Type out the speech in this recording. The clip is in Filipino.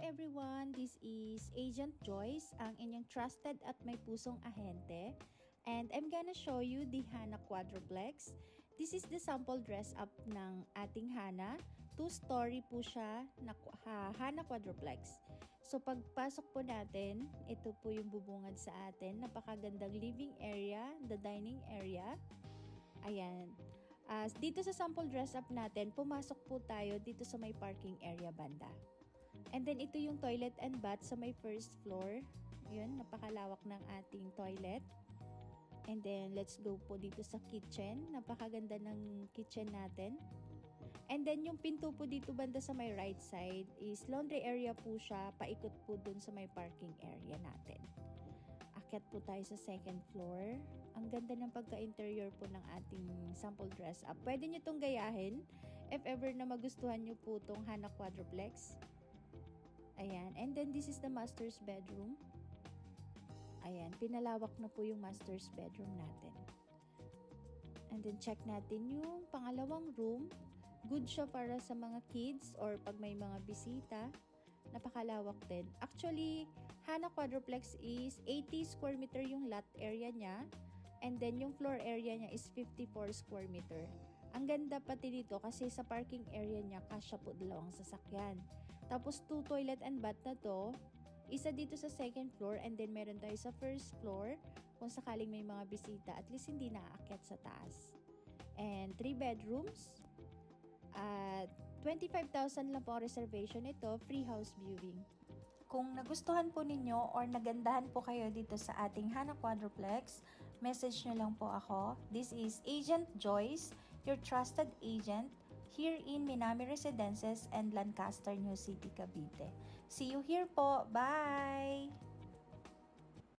everyone, this is Agent Joyce, ang inyong trusted at may pusong ahente. And I'm gonna show you the Hana Quadruplex. This is the sample dress up ng ating Hana. 2-story po siya na Hana Quadruplex. So pagpasok po natin, ito po yung bubungad sa atin. Napakagandang living area, the dining area. Ayan. Dito sa sample dress up natin, pumasok po tayo dito sa may parking area banda. And then ito yung toilet and bath sa may first floor. Yun, napakalawak ng ating toilet. And then let's go po dito sa kitchen. Napakaganda ng kitchen natin. And then yung pinto po dito banda sa may right side is laundry area po siya. Paikot po dun sa may parking area natin. Akyat po tayo sa second floor. Ang ganda ng pagka-interior po ng ating sample dress up. Pwede nyo itong gayahin if ever na magustuhan nyo po itong Hana Quadruplex. Ayan. And then this is the master's bedroom. Ayan. Pinalawak na po yung master's bedroom natin. And then check natin yung pangalawang room. Good siya para sa mga kids or pag may mga bisita. Napakalawak din. Actually, Hana Quadruplex is 80 square meter yung lot area niya. And then yung floor area niya is 54 square meter. Ang ganda pati dito kasi sa parking area niya kasya po dalawang sasakyan. Tapos 2 toilet and bath na to. Isa dito sa second floor and then meron tayo sa first floor. Kung sakaling may mga bisita, at least hindi naaakyat sa taas. And 3 bedrooms. At 25,000 lang po reservation ito. Free house viewing. Kung nagustuhan po ninyo or nagandahan po kayo dito sa ating Hana Quadruplex, message nyo lang po ako. This is Agent Joyce, your trusted agent here in Minami Residences and Lancaster, New City, Cavite. See you here po. Bye!